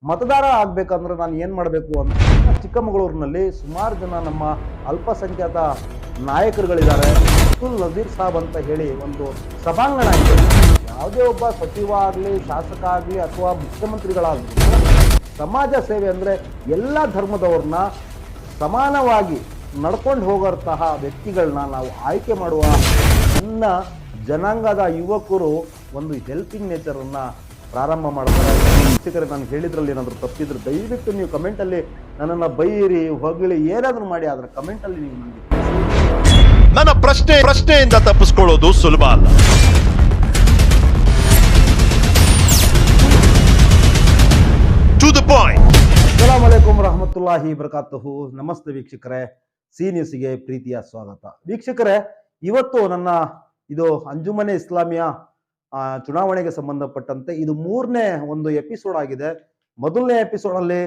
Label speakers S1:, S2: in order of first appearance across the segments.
S1: ಮತದಾರ ಆಗ್ಬೇಕಂದ್ರೆ ನಾನು ಏನು ಮಾಡಬೇಕು ಅಂತ ಚಿಕ್ಕಮಗಳೂರಿನಲ್ಲಿ ಸುಮಾರು ಜನ ನಮ್ಮ ಅಲ್ಪಸಂಖ್ಯಾತ ನಾಯಕರುಗಳಿದ್ದಾರೆ. ಅಬ್ದುಲ್ ನಜೀರ್ ಸಾಬ್ ಅಂತ ಹೇಳಿ ಒಂದು ಸಭಾಂಗಣ ಇದೆ. ಯಾವುದೇ ಒಬ್ಬ ಸಚಿವ ಆಗಲಿ, ಶಾಸಕ ಆಗಲಿ ಅಥವಾ ಮುಖ್ಯಮಂತ್ರಿಗಳಾಗಲಿ, ಸಮಾಜ ಸೇವೆ ಅಂದರೆ ಎಲ್ಲ ಧರ್ಮದವ್ರನ್ನ ಸಮಾನವಾಗಿ ನಡ್ಕೊಂಡು ಹೋಗೋಂತಹ ವ್ಯಕ್ತಿಗಳನ್ನ ನಾವು ಆಯ್ಕೆ ಮಾಡುವ ನನ್ನ ಜನಾಂಗದ ಯುವಕರು ಒಂದು ಹೆಲ್ಪಿಂಗ್ ನೇಚರನ್ನು ಪ್ರಾರಂಭ ಮಾಡ್ತಾರೆ. ವೀಕ್ಷಕರೇ, ನಾನು ಹೇಳಿದ್ರಲ್ಲಿ ಏನಾದರೂ ತಪ್ಪಿದ್ರೆ ದಯವಿಟ್ಟು ನೀವು ಕಮೆಂಟಲ್ಲಿ ನನ್ನನ್ನು ಬೈಯಿರಿ, ಹೊಗಳಿ, ಏನಾದರೂ ಮಾಡಿ. ಆದರೆ ಕಮೆಂಟಲ್ಲಿ ನೀವು ನನಗೆ
S2: ನನ್ನ ಪ್ರಶ್ನೆಯಿಂದ ತಪ್ಪಿಸ್ಕೊಳ್ಳೋದು ಸುಲಭ ಅಲ್ಲ. To the point.
S1: ಅಸ್ಸಲಾಮು ಅಲೈಕುಂ ರಹಮತುಲ್ಲಾಹಿ ಬರಕಾತುಹು. ನಮಸ್ತೆ ವೀಕ್ಷಕರೇ, ಸಿ ನ್ಯೂಸ್ಗೆ ಪ್ರೀತಿಯ ಸ್ವಾಗತ. ವೀಕ್ಷಕರೇ, ಇವತ್ತು ನನ್ನ ಇದು ಅಂಜುಮನೆ ಇಸ್ಲಾಮಿಯಾ ಚುನಾವಣೆಗೆ ಸಂಬಂಧಪಟ್ಟಂತೆ ಇದು 3ನೇ ಒಂದು ಎಪಿಸೋಡ್ ಆಗಿದೆ. ಮೊದಲನೇ ಎಪಿಸೋಡಲ್ಲಿ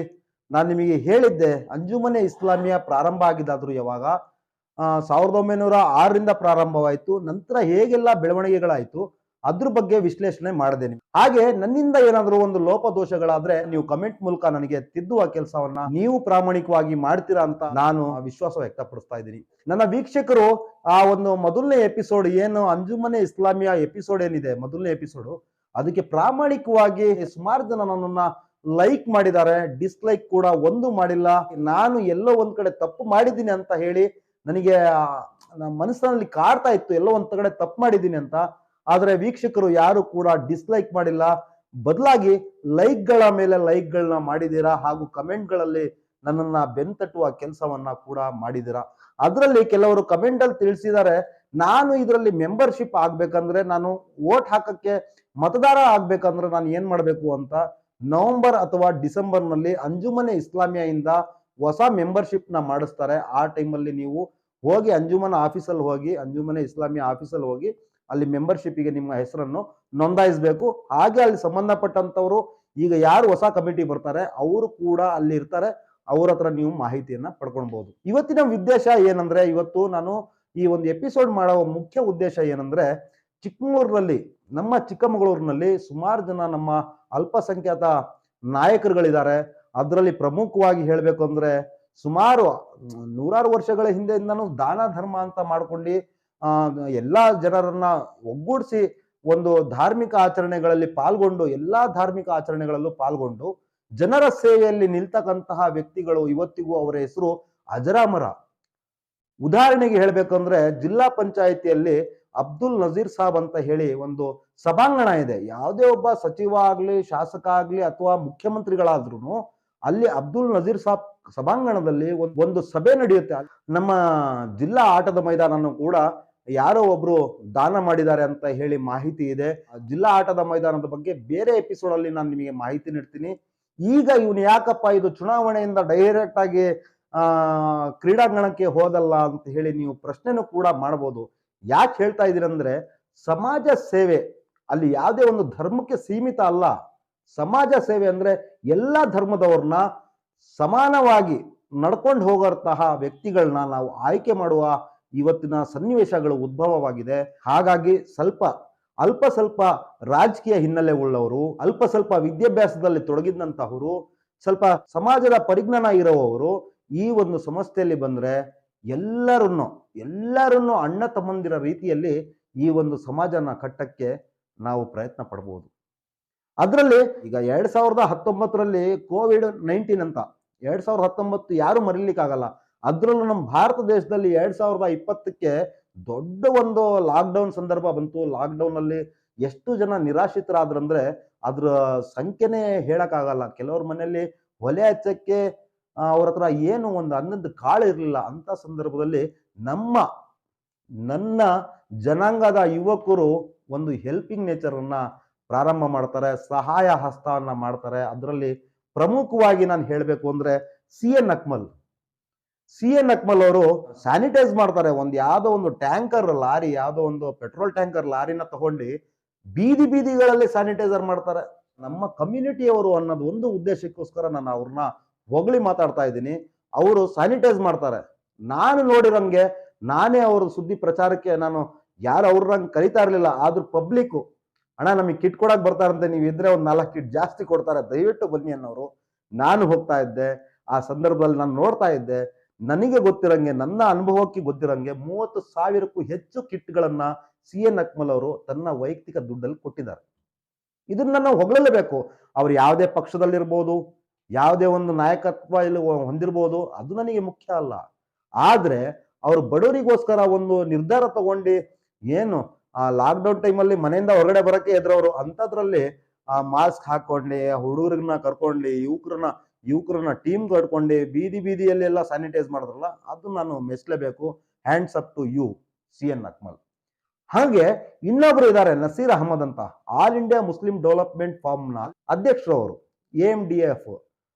S1: ನಾನು ನಿಮಗೆ ಹೇಳಿದ್ದೆ, ಅಂಜುಮನೆ ಇಸ್ಲಾಮಿಯಾ ಪ್ರಾರಂಭ ಆಗಿದ್ದಾದ್ರು ಯಾವಾಗ 1906ರಿಂದ ಪ್ರಾರಂಭವಾಯಿತು, ನಂತರ ಹೇಗೆಲ್ಲ ಬೆಳವಣಿಗೆಗಳಾಯಿತು ಅದ್ರ ಬಗ್ಗೆ ವಿಶ್ಲೇಷಣೆ ಮಾಡಿದ್ದೇನೆ. ಹಾಗೆ ನನ್ನಿಂದ ಏನಾದರೂ ಒಂದು ಲೋಪದೋಷಗಳಾದ್ರೆ ನೀವು ಕಮೆಂಟ್ ಮೂಲಕ ನನಗೆ ತಿದ್ದುವ ಕೆಲಸವನ್ನ ನೀವು ಪ್ರಾಮಾಣಿಕವಾಗಿ ಮಾಡ್ತೀರಾ ಅಂತ ನಾನು ವಿಶ್ವಾಸ ವ್ಯಕ್ತಪಡಿಸ್ತಾ ಇದ್ದೀನಿ. ನನ್ನ ವೀಕ್ಷಕರು ಆ ಒಂದು ಮೊದಲನೇ ಎಪಿಸೋಡ್ ಏನು ಅಂಜುಮನೆ ಇಸ್ಲಾಮಿಯಾ ಎಪಿಸೋಡ್ ಏನಿದೆ, ಮೊದಲನೇ ಎಪಿಸೋಡ್, ಅದಕ್ಕೆ ಪ್ರಾಮಾಣಿಕವಾಗಿ ಸುಮಾರು ಜನ ನನ್ನನ್ನ ಲೈಕ್ ಮಾಡಿದ್ದಾರೆ, ಡಿಸ್ಲೈಕ್ ಕೂಡ ಒಂದು ಮಾಡಿಲ್ಲ. ನಾನು ಎಲ್ಲೋ ಒಂದ್ ಕಡೆ ತಪ್ಪು ಮಾಡಿದ್ದೀನಿ ಅಂತ ಹೇಳಿ ನನಗೆ ಮನಸ್ಸಿನಲ್ಲಿ ಕಾಡ್ತಾ ಇತ್ತು, ಎಲ್ಲೋ ಒಂದ್ ಕಡೆ ತಪ್ಪು ಮಾಡಿದ್ದೀನಿ ಅಂತ. ಆದ್ರೆ ವೀಕ್ಷಕರು ಯಾರು ಕೂಡ ಡಿಸ್ಲೈಕ್ ಮಾಡಿಲ್ಲ, ಬದಲಾಗಿ ಲೈಕ್ಗಳ ಮೇಲೆ ಲೈಕ್ಗಳನ್ನ ಮಾಡಿದ್ದೀರಾ, ಹಾಗೂ ಕಮೆಂಟ್ಗಳಲ್ಲಿ ನನ್ನನ್ನ ಬೆನ್ತಟ್ಟುವ ಕೆಲಸವನ್ನ ಕೂಡ ಮಾಡಿದ್ದೀರಾ. ಅದರಲ್ಲಿ ಕೆಲವರು ಕಮೆಂಟ್ ಅಲ್ಲಿ ತಿಳಿಸಿದ್ದಾರೆ, ನಾನು ಇದರಲ್ಲಿ ಮೆಂಬರ್ಶಿಪ್ ಆಗ್ಬೇಕಂದ್ರೆ, ನಾನು ವೋಟ್ ಹಾಕಕ್ಕೆ ಮತದಾರ ಆಗ್ಬೇಕಂದ್ರೆ ನಾನು ಏನ್ ಮಾಡ್ಬೇಕು ಅಂತ. ನವೆಂಬರ್ ಅಥವಾ ಡಿಸೆಂಬರ್ ನಲ್ಲಿ ಅಂಜುಮನೆ ಇಸ್ಲಾಮಿಯಾ ಇಂದ ಹೊಸ ಮೆಂಬರ್ಶಿಪ್ ನ ಮಾಡಿಸ್ತಾರೆ. ಆ ಟೈಮಲ್ಲಿ ನೀವು ಹೋಗಿ ಅಂಜುಮನ ಆಫೀಸಲ್ಲಿ ಹೋಗಿ, ಅಂಜುಮನೆ ಇಸ್ಲಾಮಿಯಾ ಆಫೀಸಲ್ಲಿ ಹೋಗಿ ಅಲ್ಲಿ ಮೆಂಬರ್ಶಿಪ್ಗೆ ನಿಮ್ಮ ಹೆಸರನ್ನು ನೋಂದಾಯಿಸಬೇಕು. ಹಾಗೆ ಅಲ್ಲಿ ಸಂಬಂಧಪಟ್ಟಂತವರು ಈಗ ಯಾರು ಹೊಸ ಕಮಿಟಿ ಬರ್ತಾರೆ ಅವರು ಕೂಡ ಅಲ್ಲಿ ಇರ್ತಾರೆ, ಅವ್ರ ಹತ್ರ ನೀವು ಮಾಹಿತಿಯನ್ನ ಪಡ್ಕೊಳ್ಬಹುದು. ಇವತ್ತಿನ ಉದ್ದೇಶ ಏನಂದ್ರೆ, ಇವತ್ತು ನಾನು ಈ ಒಂದು ಎಪಿಸೋಡ್ ಮಾಡೋ ಮುಖ್ಯ ಉದ್ದೇಶ ಏನಂದ್ರೆ, ಚಿಕ್ಕಮಗಳೂರಿನಲ್ಲಿ, ನಮ್ಮ ಚಿಕ್ಕಮಗಳೂರಿನಲ್ಲಿ ಸುಮಾರು ಜನ ನಮ್ಮ ಅಲ್ಪಸಂಖ್ಯಾತ ನಾಯಕರುಗಳಿದ್ದಾರೆ. ಅದರಲ್ಲಿ ಪ್ರಮುಖವಾಗಿ ಹೇಳಬೇಕು ಅಂದ್ರೆ, ಸುಮಾರು 100 ವರ್ಷಗಳ ಹಿಂದೆಯಿಂದನೂ ದಾನ ಧರ್ಮ ಅಂತ ಮಾಡ್ಕೊಂಡು ಎಲ್ಲಾ ಜನರನ್ನ ಒಗ್ಗೂಡಿಸಿ ಒಂದು ಧಾರ್ಮಿಕ ಆಚರಣೆಗಳಲ್ಲಿ ಪಾಲ್ಗೊಂಡು, ಎಲ್ಲಾ ಧಾರ್ಮಿಕ ಆಚರಣೆಗಳಲ್ಲೂ ಪಾಲ್ಗೊಂಡು ಜನರ ಸೇವೆಯಲ್ಲಿ ನಿಲ್ತಕ್ಕಂತಹ ವ್ಯಕ್ತಿಗಳು ಇವತ್ತಿಗೂ ಅವರ ಹೆಸರು ಅಜರಾಮರ. ಉದಾಹರಣೆಗೆ ಹೇಳ್ಬೇಕಂದ್ರೆ, ಜಿಲ್ಲಾ ಪಂಚಾಯಿತಿಯಲ್ಲಿ ಅಬ್ದುಲ್ ನಜೀರ್ ಸಾಬ್ ಅಂತ ಹೇಳಿ ಒಂದು ಸಭಾಂಗಣ ಇದೆ. ಯಾವುದೇ ಒಬ್ಬ ಸಚಿವ ಆಗ್ಲಿ, ಶಾಸಕ ಆಗ್ಲಿ ಅಥವಾ ಮುಖ್ಯಮಂತ್ರಿಗಳಾದ್ರೂ ಅಲ್ಲಿ ಅಬ್ದುಲ್ ನಜೀರ್ ಸಾಬ್ ಸಭಾಂಗಣದಲ್ಲಿ ಒಂದು ಸಭೆ ನಡೆಯುತ್ತೆ. ನಮ್ಮ ಜಿಲ್ಲಾ ಆಟದ ಮೈದಾನನು ಕೂಡ ಯಾರೋ ಒಬ್ರು ದಾನ ಮಾಡಿದ್ದಾರೆ ಅಂತ ಹೇಳಿ ಮಾಹಿತಿ ಇದೆ. ಜಿಲ್ಲಾ ಆಟದ ಮೈದಾನದ ಬಗ್ಗೆ ಬೇರೆ ಎಪಿಸೋಡ್ ಅಲ್ಲಿ ನಾನು ನಿಮಗೆ ಮಾಹಿತಿ ನೀಡ್ತೀನಿ. ಈಗ ಇವನು ಯಾಕಪ್ಪ ಇದು ಚುನಾವಣೆಯಿಂದ ಡೈರೆಕ್ಟ್ ಆಗಿ ಕ್ರೀಡಾಂಗಣಕ್ಕೆ ಹೋದಲ್ಲ ಅಂತ ಹೇಳಿ ನೀವು ಪ್ರಶ್ನೆನೂ ಕೂಡ ಮಾಡಬಹುದು. ಯಾಕೆ ಹೇಳ್ತಾ ಇದೀನಿ ಅಂದ್ರೆ, ಸಮಾಜ ಸೇವೆ ಅಲ್ಲಿ ಯಾವುದೇ ಒಂದು ಧರ್ಮಕ್ಕೆ ಸೀಮಿತ ಅಲ್ಲ. ಸಮಾಜ ಸೇವೆ ಅಂದ್ರೆ ಎಲ್ಲ ಧರ್ಮದವ್ರನ್ನ ಸಮಾನವಾಗಿ ನಡ್ಕೊಂಡು ಹೋಗೋಂತಹ ವ್ಯಕ್ತಿಗಳನ್ನ ನಾವು ಆಯ್ಕೆ ಮಾಡುವ ಇವತ್ತಿನ ಸನ್ನಿವೇಶಗಳು ಉದ್ಭವವಾಗಿದೆ. ಹಾಗಾಗಿ ಅಲ್ಪ ಸ್ವಲ್ಪ ರಾಜಕೀಯ ಹಿನ್ನೆಲೆ ಉಳ್ಳವರು, ಅಲ್ಪ ಸ್ವಲ್ಪ ವಿದ್ಯಾಭ್ಯಾಸದಲ್ಲಿ ತೊಡಗಿದಂತಹವರು, ಸ್ವಲ್ಪ ಸಮಾಜದ ಪರಿಜ್ಞಾನ ಇರುವವರು ಈ ಒಂದು ಸಂಸ್ಥೆಯಲ್ಲಿ ಬಂದ್ರೆ ಎಲ್ಲರನ್ನು ಅಣ್ಣ ತಮ್ಮಂದಿರ ರೀತಿಯಲ್ಲಿ ಈ ಒಂದು ಸಮಾಜನ ಕಟ್ಟಕ್ಕೆ ನಾವು ಪ್ರಯತ್ನ ಪಡಬಹುದು. ಅದರಲ್ಲಿ ಈಗ 2019ರಲ್ಲಿ COVID-19 ಅಂತ 2019 ಯಾರು ಮರೀಲಿಕ್ಕಾಗಲ್ಲ. ಅದ್ರಲ್ಲೂ ನಮ್ಮ ಭಾರತ ದೇಶದಲ್ಲಿ 2020ಕ್ಕೆ ದೊಡ್ಡ ಒಂದು ಲಾಕ್ಡೌನ್ ಸಂದರ್ಭ ಬಂತು. ಲಾಕ್ಡೌನ್ ಅಲ್ಲಿ ಎಷ್ಟು ಜನ ನಿರಾಶ್ರಿತರಾದ್ರಂದ್ರೆ ಅದ್ರ ಸಂಖ್ಯೆನೇ ಹೇಳಕ್ಕಾಗಲ್ಲ. ಕೆಲವ್ರ ಮನೆಯಲ್ಲಿ ಒಲೆ ಹಚ್ಚಕ್ಕೆ ಅವ್ರ ಹತ್ರ ಏನು ಒಂದು ಅನ್ನದ ಕಾಳು ಇರಲಿಲ್ಲ. ಅಂತ ಸಂದರ್ಭದಲ್ಲಿ ನನ್ನ ಜನಾಂಗದ ಯುವಕರು ಒಂದು ಹೆಲ್ಪಿಂಗ್ ನೇಚರನ್ನ ಪ್ರಾರಂಭ ಮಾಡ್ತಾರೆ, ಸಹಾಯ ಹಸ್ತವನ್ನ ಮಾಡ್ತಾರೆ. ಅದರಲ್ಲಿ ಪ್ರಮುಖವಾಗಿ ನಾನು ಹೇಳಬೇಕು ಅಂದ್ರೆ CN ಅಕ್ಮಲ್ ಅವರು ಸ್ಯಾನಿಟೈಸ್ ಮಾಡ್ತಾರೆ. ಯಾವುದೋ ಒಂದು ಟ್ಯಾಂಕರ್ ಲಾರಿ, ಯಾವುದೋ ಒಂದು ಪೆಟ್ರೋಲ್ ಟ್ಯಾಂಕರ್ ಲಾರಿನ ತಗೊಂಡು ಬೀದಿಗಳಲ್ಲಿ ಸ್ಯಾನಿಟೈಸರ್ ಮಾಡ್ತಾರೆ. ನಮ್ಮ ಕಮ್ಯುನಿಟಿಯವರು ಅನ್ನೋದು ಒಂದು ಉದ್ದೇಶಕ್ಕೋಸ್ಕರ ನಾನು ಅವ್ರನ್ನ ಹೊಗಳಿ ಮಾತಾಡ್ತಾ ಇದ್ದೀನಿ. ಅವರು ಸ್ಯಾನಿಟೈಸ್ ಮಾಡ್ತಾರೆ. ನಾನು ನೋಡಿರಂಗೆ ನಾನೇ ಅವ್ರ ಸುದ್ದಿ ಪ್ರಚಾರಕ್ಕೆ ನಾನು ಯಾರು ಅವ್ರಂಗೆ ಕರಿತಾ ಇರ್ಲಿಲ್ಲ. ಆದ್ರೂ ಪಬ್ಲಿಕ್ ಅಣ್ಣ ನಮಗೆ ಕಿಟ್ ಕೊಡಕ್ ಬರ್ತಾರಂತೆ, ನೀವು ಇದ್ರೆ ಒಂದು 4 ಕಿಟ್ ಜಾಸ್ತಿ ಕೊಡ್ತಾರೆ, ದಯವಿಟ್ಟು ಬನ್ನಿ ಅನ್ನೋರು. ನಾನು ಹೋಗ್ತಾ ಇದ್ದೆ. ಆ ಸಂದರ್ಭದಲ್ಲಿ ನಾನು ನೋಡ್ತಾ ಇದ್ದೆ. ನನಗೆ ಗೊತ್ತಿರಂಗೆ, ನನ್ನ ಅನುಭವಕ್ಕೆ ಗೊತ್ತಿರಂಗೆ 30,000ಕ್ಕೂ ಹೆಚ್ಚು ಕಿಟ್ಗಳನ್ನ CN ಅಕ್ಮಲ್ ಅವರು ತನ್ನ ವೈಯಕ್ತಿಕ ದುಡ್ಡಲ್ಲಿ ಕೊಟ್ಟಿದ್ದಾರೆ. ಇದನ್ನ ನಾವು ಹೊಗಳಲೇಬೇಕು. ಅವ್ರು ಯಾವುದೇ ಪಕ್ಷದಲ್ಲಿರ್ಬೋದು, ಯಾವುದೇ ಒಂದು ನಾಯಕತ್ವ ಇಲ್ಲಿ ಹೊಂದಿರ್ಬೋದು, ಅದು ನನಗೆ ಮುಖ್ಯ ಅಲ್ಲ. ಆದ್ರೆ ಅವರು ಬಡವರಿಗೋಸ್ಕರ ಒಂದು ನಿರ್ಧಾರ ತಗೊಂಡು ಏನು ಆ ಲಾಕ್ಡೌನ್ ಟೈಮಲ್ಲಿ ಮನೆಯಿಂದ ಹೊರಗಡೆ ಬರಕ್ಕೆ ಎದ್ರವರು ಅಂಥದ್ರಲ್ಲಿ ಆ ಮಾಸ್ಕ್ ಹಾಕೊಂಡೆ, ಹುಡುಗರನ್ನ ಕರ್ಕೊಂಡು, ಯುವಕರನ್ನ ಟೀಮ್ ಕಟ್ಕೊಂಡು ಬೀದಿಯಲ್ಲಿ ಎಲ್ಲ ಸ್ಯಾನಿಟೈಸ್ ಮಾಡಿದ್ರಲ್ಲ, ಅದು ನಾನು ಮೆಚ್ಚಲೇಬೇಕು. Hands up to you CN Akmal. ಹಾಗೆ ಇನ್ನೊಬ್ರು ಇದ್ದಾರೆ, ನಸೀರ್ ಅಹಮದ್ ಅಂತ, ಆಲ್ ಇಂಡಿಯಾ ಮುಸ್ಲಿಂ ಡೆವಲಪ್ಮೆಂಟ್ ಫಾರ್ಮ್ನ ಅಧ್ಯಕ್ಷರು. ಅವರು AMDF.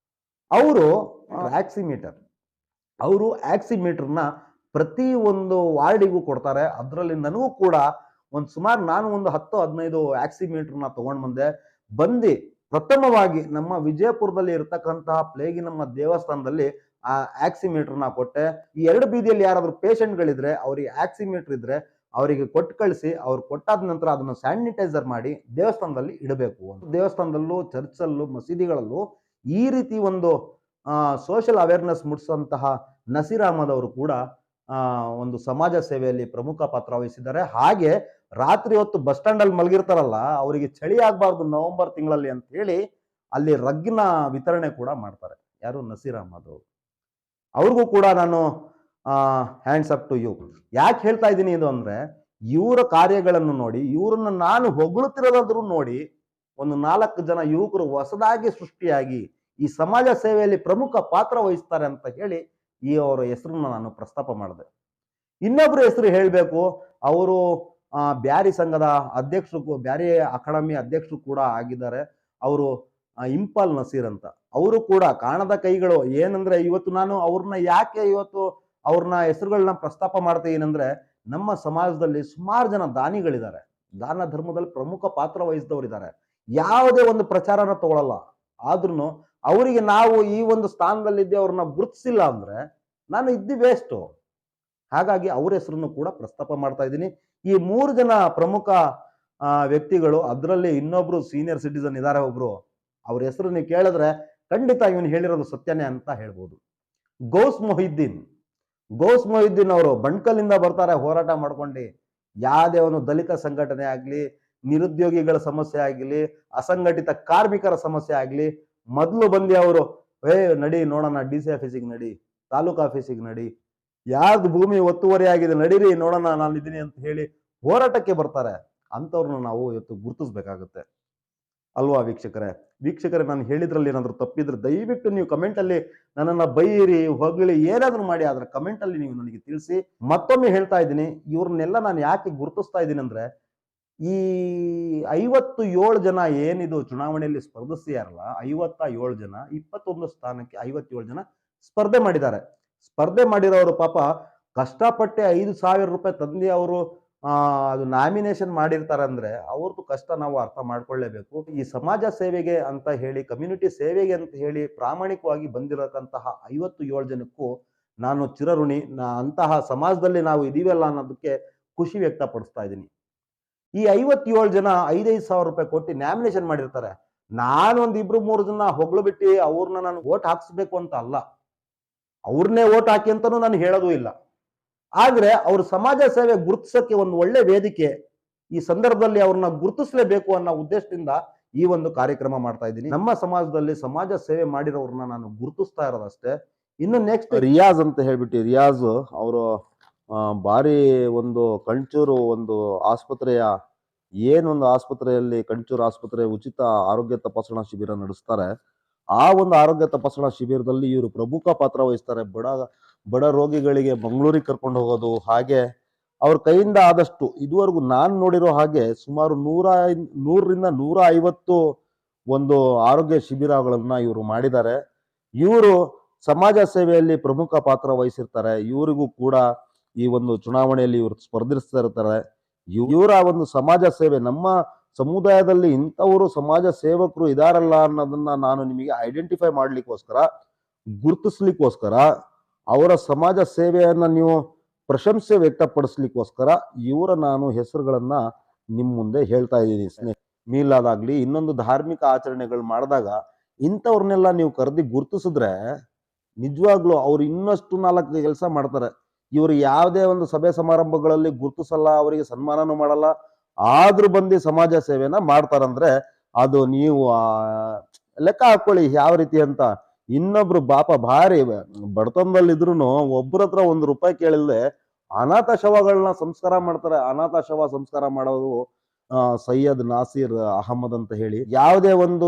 S1: ಅವರು ಆಕ್ಸಿಮೀಟರ್ನ ಪ್ರತಿ ಒಂದು ವಾರ್ಡಿಗೂ ಕೊಡ್ತಾರೆ. ಅದರಲ್ಲಿ ನನಗೂ ಕೂಡ ಸುಮಾರು ನಾನು ಒಂದು 10-15 ಆಕ್ಸಿಮೀಟರ್ನ ತಗೊಂಡು ಬಂದು ಪ್ರಥಮವಾಗಿ ನಮ್ಮ ವಿಜಯಪುರದಲ್ಲಿ ಇರತಕ್ಕಂತಹ ಪ್ಲೇಗಿನಮ್ಮ ದೇವಸ್ಥಾನದಲ್ಲಿ ಆ ಆಕ್ಸಿಮೀಟರ್ನ ಕೊಟ್ಟೆ. ಈ 2 ಬೀದಿಯಲ್ಲಿ ಯಾರಾದ್ರೂ ಪೇಷಂಟ್ಗಳಿದ್ರೆ, ಅವ್ರಿಗೆ ಆಕ್ಸಿಮೀಟರ್ ಇದ್ರೆ ಅವರಿಗೆ ಕೊಟ್ಟು ಕಳಿಸಿ, ಅವ್ರು ಕೊಟ್ಟಾದ ನಂತರ ಅದನ್ನು ಸ್ಯಾನಿಟೈಸರ್ ಮಾಡಿ ದೇವಸ್ಥಾನದಲ್ಲಿ ಇಡಬೇಕು. ದೇವಸ್ಥಾನದಲ್ಲೂ, ಚರ್ಚಲ್ಲೂ, ಮಸೀದಿಗಳಲ್ಲೂ ಈ ರೀತಿ ಒಂದು ಸೋಷಿಯಲ್ ಅವೇರ್ನೆಸ್ ಮೂಡಿಸುವಂತಹ ನಸೀರ್ ಅಹಮದ್ ಅವರು ಕೂಡ ಒಂದು ಸಮಾಜ ಸೇವೆಯಲ್ಲಿ ಪ್ರಮುಖ ಪಾತ್ರ ವಹಿಸಿದ್ದಾರೆ. ಹಾಗೆ ರಾತ್ರಿ ಹೊತ್ತು ಬಸ್ ಸ್ಟ್ಯಾಂಡ್ ಅಲ್ಲಿ ಮಲಗಿರ್ತಾರಲ್ಲ, ಅವರಿಗೆ ಚಳಿ ಆಗ್ಬಾರ್ದು ನವೆಂಬರ್ ತಿಂಗಳಲ್ಲಿ ಅಂತ ಹೇಳಿ ಅಲ್ಲಿ ರಗ್ಗಿನ ವಿತರಣೆ ಕೂಡ ಮಾಡ್ತಾರೆ. ಯಾರು? ನಸೀರ್ ಅಹಮದ್ ಅವರು. ಅವ್ರಿಗೂ ಕೂಡ ನಾನು ಹ್ಯಾಂಡ್ಸ್ ಅಪ್ ಟು ಯು. ಯಾಕೆ ಹೇಳ್ತಾ ಇದ್ದೀನಿ ಇದು ಅಂದ್ರೆ, ಇವರ ಕಾರ್ಯಗಳನ್ನು ನೋಡಿ, ಇವರನ್ನ ನಾನು ಹೊಗಳುತ್ತಿರೋದಾದ್ರೂ ನೋಡಿ, ಒಂದು 4 ಜನ ಯುವಕರು ಹೊಸದಾಗಿ ಸೃಷ್ಟಿಯಾಗಿ ಈ ಸಮಾಜ ಸೇವೆಯಲ್ಲಿ ಪ್ರಮುಖ ಪಾತ್ರ ವಹಿಸ್ತಾರೆ ಅಂತ ಹೇಳಿ ಈ ಅವರ ಹೆಸರನ್ನ ನಾನು ಪ್ರಸ್ತಾಪ ಮಾಡಿದೆ. ಇನ್ನೊಬ್ರು ಹೆಸರು ಹೇಳಬೇಕು. ಅವರು ಬ್ಯಾರಿ ಸಂಘದ ಅಧ್ಯಕ್ಷರು, ಬ್ಯಾರಿ ಅಕಾಡೆಮಿ ಅಧ್ಯಕ್ಷರು ಕೂಡ ಆಗಿದ್ದಾರೆ. ಅವರು ಇಂಪಾಲ್ ನಸೀರ್ ಅಂತ. ಅವರು ಕೂಡ ಕಾಣದ ಕೈಗಳು. ಏನಂದ್ರೆ ಇವತ್ತು ನಾನು ಅವ್ರನ್ನ ಹೆಸರುಗಳನ್ನ ಪ್ರಸ್ತಾಪ ಮಾಡ್ತೀನಿ ಅಂದ್ರೆ, ನಮ್ಮ ಸಮಾಜದಲ್ಲಿ ಸುಮಾರು ಜನ ದಾನಿಗಳಿದ್ದಾರೆ, ದಾನ ಧರ್ಮದಲ್ಲಿ ಪ್ರಮುಖ ಪಾತ್ರ ವಹಿಸಿದವರಿದ್ದಾರೆ. ಯಾವುದೇ ಒಂದು ಪ್ರಚಾರನ ತಗೊಳ್ಳಲ್ಲ. ಆದ್ರೂ ಅವರಿಗೆ ನಾವು ಈ ಒಂದು ಸ್ಥಾನದಲ್ಲಿದ್ದೆ ಅವ್ರನ್ನ ಗುರುತಿಸಿಲ್ಲ ಅಂದ್ರೆ ನಾನು ಇದ್ದು ವೇಸ್ಟು. ಹಾಗಾಗಿ ಅವ್ರ ಹೆಸರನ್ನು ಕೂಡ ಪ್ರಸ್ತಾಪ ಮಾಡ್ತಾ ಇದ್ದೀನಿ. ಈ 3 ಜನ ಪ್ರಮುಖ ವ್ಯಕ್ತಿಗಳು. ಅದರಲ್ಲಿ ಇನ್ನೊಬ್ರು ಸೀನಿಯರ್ ಸಿಟಿಸನ್ ಇದ್ದಾರೆ ಒಬ್ರು. ಅವ್ರ ಹೆಸರು ನೀವು ಕೇಳಿದ್ರೆ ಖಂಡಿತ ಇವನು ಹೇಳಿರೋದು ಸತ್ಯನೇ ಅಂತ ಹೇಳ್ಬೋದು. ಗೌಸ್ ಮೊಹಿದ್ದೀನ್ ಅವರು ಬಂಡ್ಕಲ್ಲಿಂದ ಬರ್ತಾರೆ ಹೋರಾಟ ಮಾಡ್ಕೊಂಡು. ಯಾವುದೇ ಒಂದು ದಲಿತ ಸಂಘಟನೆ ಆಗ್ಲಿ, ನಿರುದ್ಯೋಗಿಗಳ ಸಮಸ್ಯೆ ಆಗಲಿ, ಅಸಂಘಟಿತ ಕಾರ್ಮಿಕರ ಸಮಸ್ಯೆ ಆಗಲಿ, ಮೊದಲು ಬಂದು ಅವರು ನಡಿ ನೋಡೋಣ, DC ಆಫೀಸಿಗೆ ನಡಿ, ತಾಲೂಕು ಆಫೀಸಿಗೆ ನಡಿ, ಯಾರ್ದು ಭೂಮಿ ಒತ್ತುವರಿ ಆಗಿದೆ ನಡೀರಿ ನೋಡೋಣ, ನಾನು ಇದ್ದೀನಿ ಅಂತ ಹೇಳಿ ಹೋರಾಟಕ್ಕೆ ಬರ್ತಾರೆ. ಅಂಥವ್ರನ್ನ ನಾವು ಇವತ್ತು ಗುರುತಿಸ್ಬೇಕಾಗುತ್ತೆ ಅಲ್ವಾ ವೀಕ್ಷಕರೇ? ನಾನು ಹೇಳಿದ್ರಲ್ಲಿ ಏನಾದ್ರು ತಪ್ಪಿದ್ರೆ ದಯವಿಟ್ಟು ನೀವು ಕಮೆಂಟ್ ಅಲ್ಲಿ ನನ್ನನ್ನ ಬೈಯಿರಿ, ಹೊಗಳಿ, ಏನಾದ್ರೂ ಮಾಡಿ, ಆದ್ರೆ ಕಮೆಂಟ್ ಅಲ್ಲಿ ನೀವು ನನಗೆ ತಿಳಿಸಿ. ಮತ್ತೊಮ್ಮೆ ಹೇಳ್ತಾ ಇದ್ದೀನಿ, ಇವ್ರನ್ನೆಲ್ಲ ನಾನು ಯಾಕೆ ಗುರುತಿಸ್ತಾ ಇದ್ದೀನಿ ಅಂದ್ರೆ, ಈ 57 ಜನ ಏನಿದು ಚುನಾವಣೆಯಲ್ಲಿ ಸ್ಪರ್ಧಿಸಿಯಾರಲ್ಲ, 57 ಜನ, 21 ಸ್ಥಾನಕ್ಕೆ 57 ಜನ ಸ್ಪರ್ಧೆ ಮಾಡಿದ್ದಾರೆ. ಸ್ಪರ್ಧೆ ಮಾಡಿರೋರು ಪಾಪ ಕಷ್ಟಪಟ್ಟೆ 5,000 ರೂಪಾಯಿ ತಂದು ಅವರು ಅದು ನಾಮಿನೇಷನ್ ಮಾಡಿರ್ತಾರೆ ಅಂದ್ರೆ ಅವ್ರದ್ದು ಕಷ್ಟ ನಾವು ಅರ್ಥ ಮಾಡ್ಕೊಳ್ಳೇಬೇಕು. ಈ ಸಮಾಜ ಸೇವೆಗೆ ಅಂತ ಹೇಳಿ, ಕಮ್ಯುನಿಟಿ ಸೇವೆಗೆ ಅಂತ ಹೇಳಿ ಪ್ರಾಮಾಣಿಕವಾಗಿ ಬಂದಿರತಕ್ಕಂತಹ 57 ಜನಕ್ಕೂ ನಾನು ಚಿರಋಣಿ. ಅಂತಹ ಸಮಾಜದಲ್ಲಿ ನಾವು ಇದೀವಲ್ಲ ಅನ್ನೋದಕ್ಕೆ ಖುಷಿ ವ್ಯಕ್ತಪಡಿಸ್ತಾ ಇದ್ದೀನಿ. ಈ 57 ಜನ 5,000 ರೂಪಾಯಿ ಕೊಟ್ಟು ನ್ಯಾಮಿನೇಷನ್ ಮಾಡಿರ್ತಾರೆ. ನಾನೊಂದು 2-3 ಜನ ಹೊಗಳು ಬಿಟ್ಟು ಅವ್ರನ್ನ ನಾನು ಓಟ್ ಹಾಕ್ಸ್ಬೇಕು ಅಂತ ಅಲ್ಲ, ಅವ್ರನ್ನೇ ಓಟ್ ಹಾಕಿ ಅಂತಾನು ನಾನು ಹೇಳೋದು ಇಲ್ಲ. ಆದ್ರೆ ಅವ್ರ ಸಮಾಜ ಸೇವೆ ಗುರುತಿಸಕ್ಕೆ ಒಂದು ಒಳ್ಳೆ ವೇದಿಕೆ. ಈ ಸಂದರ್ಭದಲ್ಲಿ ಅವ್ರನ್ನ ಗುರುತಿಸಲೇಬೇಕು ಅನ್ನೋ ಉದ್ದೇಶದಿಂದ ಈ ಒಂದು ಕಾರ್ಯಕ್ರಮ ಮಾಡ್ತಾ ಇದ್ದೀನಿ. ನಮ್ಮ ಸಮಾಜದಲ್ಲಿ ಸಮಾಜ ಸೇವೆ ಮಾಡಿರೋರ್ನ ನಾನು ಗುರುತಿಸ್ತಾ ಇರೋದಷ್ಟೇ. ಇನ್ನು ನೆಕ್ಸ್ಟ್ ರಿಯಾಜ್ ಅಂತ ಹೇಳ್ಬಿಟ್ಟು, ರಿಯಾಜ್ ಅವರು ಭಾರಿ ಒಂದು ಕಂಚೂರು ಒಂದು ಆಸ್ಪತ್ರೆಯ ಏನೊಂದು ಆಸ್ಪತ್ರೆಯಲ್ಲಿ, ಕಂಚೂರು ಆಸ್ಪತ್ರೆ ಉಚಿತ ಆರೋಗ್ಯ ತಪಾಸಣಾ ಶಿಬಿರ ನಡೆಸ್ತಾರೆ. ಆ ಒಂದು ಆರೋಗ್ಯ ತಪಾಸಣಾ ಶಿಬಿರದಲ್ಲಿ ಇವರು ಪ್ರಮುಖ ಪಾತ್ರ ವಹಿಸ್ತಾರೆ. ಬಡ ರೋಗಿಗಳಿಗೆ ಮಂಗಳೂರಿಗೆ ಕರ್ಕೊಂಡು ಹೋಗೋದು. ಹಾಗೆ ಅವ್ರ ಕೈಯಿಂದ ಆದಷ್ಟು ಇದುವರೆಗೂ ನಾನು ನೋಡಿರೋ ಹಾಗೆ ಸುಮಾರು 100ರಿಂದ 150 ಒಂದು ಆರೋಗ್ಯ ಶಿಬಿರಗಳನ್ನ ಇವರು ಮಾಡಿದ್ದಾರೆ. ಇವರು ಸಮಾಜ ಸೇವೆಯಲ್ಲಿ ಪ್ರಮುಖ ಪಾತ್ರ ವಹಿಸಿರ್ತಾರೆ. ಇವರಿಗೂ ಕೂಡ ಈ ಒಂದು ಚುನಾವಣೆಯಲ್ಲಿ ಇವರು ಸ್ಪರ್ಧಿಸ್ತಾ ಇರ್ತಾರೆ. ಇವರ ಒಂದು ಸಮಾಜ ಸೇವೆ, ನಮ್ಮ ಸಮುದಾಯದಲ್ಲಿ ಇಂಥವರು ಸಮಾಜ ಸೇವಕರು ಇದಾರಲ್ಲ ಅನ್ನೋದನ್ನ ನಾನು ನಿಮಗೆ ಐಡೆಂಟಿಫೈ ಮಾಡ್ಲಿಕ್ಕೋಸ್ಕರ, ಗುರುತಿಸ್ಲಿಕ್ಕೋಸ್ಕರ, ಅವರ ಸಮಾಜ ಸೇವೆಯನ್ನ ನೀವು ಪ್ರಶಂಸೆ ವ್ಯಕ್ತಪಡಿಸ್ಲಿಕ್ಕೋಸ್ಕರ ಇವರ ನಾನು ಹೆಸರುಗಳನ್ನ ನಿಮ್ಮ ಮುಂದೆ ಹೇಳ್ತಾ ಇದ್ದೀನಿ. ಮೀಲಾದಾಗ್ಲಿ ಇನ್ನೊಂದು ಧಾರ್ಮಿಕ ಆಚರಣೆಗಳು ಮಾಡಿದಾಗ ಇಂಥವ್ರನ್ನೆಲ್ಲ ನೀವು ಕರೆದಿ ಗುರ್ತಿಸಿದ್ರೆ ನಿಜವಾಗ್ಲೂ ಅವ್ರು ಇನ್ನಷ್ಟು 4 ಕೆಲಸ ಮಾಡ್ತಾರೆ. ಇವರು ಯಾವುದೇ ಒಂದು ಸಭೆ ಸಮಾರಂಭಗಳಲ್ಲಿ ಗುರ್ತಿಸಲ್ಲ, ಅವರಿಗೆ ಸನ್ಮಾನನೂ ಮಾಡಲ್ಲ, ಆದ್ರೂ ಬಂದು ಸಮಾಜ ಸೇವೆನ ಮಾಡ್ತಾರಂದ್ರೆ ಅದು ನೀವು ಲೆಕ್ಕ ಹಾಕೊಳ್ಳಿ ಯಾವ ರೀತಿ ಅಂತ. ಇನ್ನೊಬ್ರು ಭಾರಿ ಬಡತನದಲ್ಲಿದ್ರು ಒಬ್ಬರ ಹತ್ರ ₹1 ಕೇಳಿಲ್ದೆ ಅನಾಥ ಶವಗಳನ್ನ ಸಂಸ್ಕಾರ ಮಾಡ್ತಾರೆ. ಅನಾಥ ಶವ ಸಂಸ್ಕಾರ ಮಾಡೋದು ಸೈಯದ್ ನಾಸೀರ್ ಅಹಮದ್ ಅಂತ ಹೇಳಿ. ಯಾವುದೇ ಒಂದು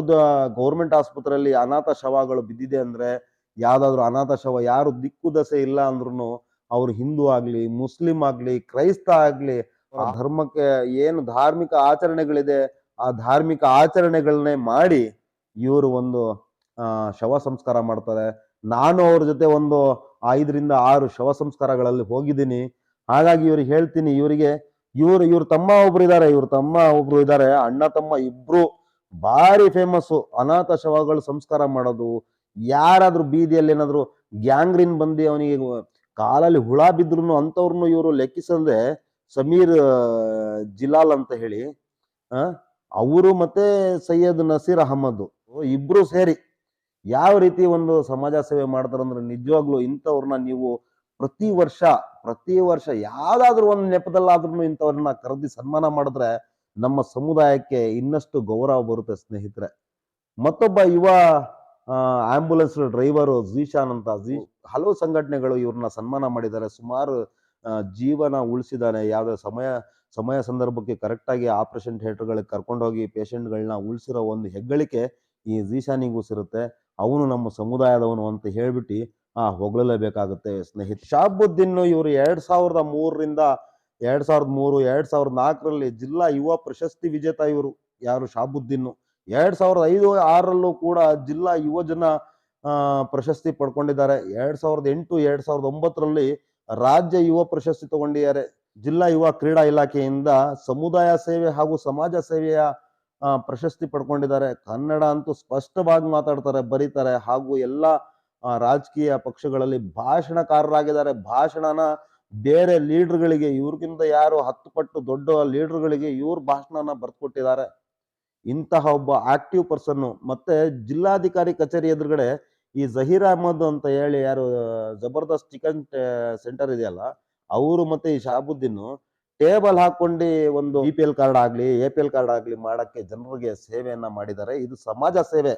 S1: ಗೌರ್ಮೆಂಟ್ ಆಸ್ಪತ್ರೆಯಲ್ಲಿ ಅನಾಥ ಶವಗಳು ಬಿದ್ದಿದೆ ಅಂದ್ರೆ, ಯಾವ್ದಾದ್ರು ಅನಾಥ ಶವ ಯಾರು ದಿಕ್ಕು ದಸೆ ಇಲ್ಲ ಅಂದ್ರೂ ಅವ್ರು ಹಿಂದೂ ಆಗ್ಲಿ, ಮುಸ್ಲಿಂ ಆಗ್ಲಿ, ಕ್ರೈಸ್ತ ಆಗ್ಲಿ, ಆ ಧರ್ಮಕ್ಕೆ ಏನು ಧಾರ್ಮಿಕ ಆಚರಣೆಗಳಿದೆ ಆ ಧಾರ್ಮಿಕ ಆಚರಣೆಗಳನ್ನೇ ಮಾಡಿ ಇವರು ಒಂದು ಶವ ಸಂಸ್ಕಾರ ಮಾಡ್ತಾರೆ. ನಾನು ಅವ್ರ ಜೊತೆ ಒಂದು 5 ರಿಂದ 6 ಶವ ಸಂಸ್ಕಾರಗಳಲ್ಲಿ ಹೋಗಿದ್ದೀನಿ. ಹಾಗಾಗಿ ಇವ್ರಿಗೆ ಹೇಳ್ತೀನಿ, ಇವ್ರ ತಮ್ಮ ಒಬ್ರು ಇದ್ದಾರೆ, ಅಣ್ಣ ತಮ್ಮ ಇಬ್ರು ಭಾರಿ ಫೇಮಸ್ ಅನಾಥ ಶವಗಳು ಸಂಸ್ಕಾರ ಮಾಡೋದು. ಯಾರಾದ್ರೂ ಬೀದಿಯಲ್ಲಿ ಏನಾದ್ರು ಗ್ಯಾಂಗ್ರೀನ್ ಬಂದು ಅವನಿಗೆ ಕಾಲಲ್ಲಿ ಹುಳ ಬಿದ್ರು ಅಂತವ್ರನ್ನು ಇವರು ಲೆಕ್ಕಿಸದೆ ಸಮೀರ್ ಜಿಲಾಲ್ ಅಂತ ಹೇಳಿ ಅವರು ಮತ್ತೆ ಸೈಯದ್ ನಸೀರ್ ಅಹಮದ್ ಇಬ್ರು ಸೇರಿ ಯಾವ ರೀತಿ ಒಂದು ಸಮಾಜ ಸೇವೆ ಮಾಡ್ತಾರಂದ್ರೆ ನಿಜವಾಗ್ಲು ಇಂಥವ್ರನ್ನ ನೀವು ಪ್ರತಿ ವರ್ಷ ಯಾವ್ದಾದ್ರು ಒಂದು ನೆಪದಲ್ಲಾದ್ರೂ ಇಂಥವ್ರನ್ನ ಕರೆದಿ ಸನ್ಮಾನ ಮಾಡಿದ್ರೆ ನಮ್ಮ ಸಮುದಾಯಕ್ಕೆ ಇನ್ನಷ್ಟು ಗೌರವ ಬರುತ್ತೆ ಸ್ನೇಹಿತರೆ. ಮತ್ತೊಬ್ಬ ಯುವ ಆಂಬ್ಯುಲೆನ್ಸ್ ಡ್ರೈವರು ಝೀಶಾನ್ ಅಂತ ಹಲವು ಸಂಘಟನೆಗಳು ಇವ್ರನ್ನ ಸನ್ಮಾನ ಮಾಡಿದ್ದಾರೆ. ಸುಮಾರು ಜೀವನ ಉಳಿಸಿದ್ದಾನೆ. ಯಾವುದೇ ಸಮಯ ಸಂದರ್ಭಕ್ಕೆ ಕರೆಕ್ಟಾಗಿ ಆಪರೇಷನ್ ಥಿಯೇಟರ್ಗಳಿಗೆ ಕರ್ಕೊಂಡೋಗಿ ಪೇಷಂಟ್ಗಳನ್ನ ಉಳಿಸಿರೋ ಒಂದು ಹೆಗ್ಗಳಿಕೆ ಈ ಝೀಶಾನಿಗೂ ಸಿರುತ್ತೆ. ಅವನು ನಮ್ಮ ಸಮುದಾಯದವನು ಅಂತ ಹೇಳ್ಬಿಟ್ಟು ಹೊಗಳಲೇಬೇಕಾಗುತ್ತೆ ಸ್ನೇಹಿತ. ಶಹಾಬುದ್ದೀನ್ ಇವರು 2003ರಿಂದ 2004ರಲ್ಲಿ ಜಿಲ್ಲಾ ಯುವ ಪ್ರಶಸ್ತಿ ವಿಜೇತ. ಇವರು ಯಾರು ಶಹಾಬುದ್ದೀನ್ 2005-6ರಲ್ಲೂ ಕೂಡ ಜಿಲ್ಲಾ ಯುವಜನ ಪ್ರಶಸ್ತಿ ಪಡ್ಕೊಂಡಿದ್ದಾರೆ. 2008 2009ರಲ್ಲಿ ರಾಜ್ಯ ಯುವ ಪ್ರಶಸ್ತಿ ತಗೊಂಡಿದ್ದಾರೆ. ಜಿಲ್ಲಾ ಯುವ ಕ್ರೀಡಾ ಇಲಾಖೆಯಿಂದ ಸಮುದಾಯ ಸೇವೆ ಹಾಗೂ ಸಮಾಜ ಸೇವೆಯ ಪ್ರಶಸ್ತಿ ಪಡ್ಕೊಂಡಿದ್ದಾರೆ. ಕನ್ನಡ ಅಂತೂ ಸ್ಪಷ್ಟವಾಗಿ ಮಾತಾಡ್ತಾರೆ, ಬರೀತಾರೆ, ಹಾಗೂ ಎಲ್ಲ ರಾಜಕೀಯ ಪಕ್ಷಗಳಲ್ಲಿ ಭಾಷಣಕಾರರಾಗಿದ್ದಾರೆ. ಭಾಷಣನ ಬೇರೆ ಲೀಡರ್ಗಳಿಗೆ, ಇವ್ರಿಗಿಂತ ಯಾರು 10 ಪಟ್ಟು ದೊಡ್ಡ ಲೀಡರ್ಗಳಿಗೆ ಇವ್ರ ಭಾಷಣನ ಬರ್ಕೊಟ್ಟಿದ್ದಾರೆ. ಇಂತಹ ಒಬ್ಬ ಆಕ್ಟಿವ್ ಪರ್ಸನ್. ಮತ್ತೆ ಜಿಲ್ಲಾಧಿಕಾರಿ ಕಚೇರಿ ಎದುರುಗಡೆ ಈ ಜಹೀರ್ ಅಹಮದ್ ಅಂತ ಹೇಳಿ ಯಾರು ಜಬರ್ದಸ್ತ್ ಚಿಕನ್ ಸೆಂಟರ್ ಇದೆಯಲ್ಲ, ಅವರು ಮತ್ತೆ ಈ ಶಹಾಬುದ್ದೀನ್ ಟೇಬಲ್ ಹಾಕೊಂಡು ಒಂದು BPL ಕಾರ್ಡ್ ಆಗ್ಲಿ APL ಕಾರ್ಡ್ ಆಗ್ಲಿ ಮಾಡಕ್ಕೆ ಜನರಿಗೆ ಸೇವೆಯನ್ನ ಮಾಡಿದ್ದಾರೆ. ಇದು ಸಮಾಜ ಸೇವೆ.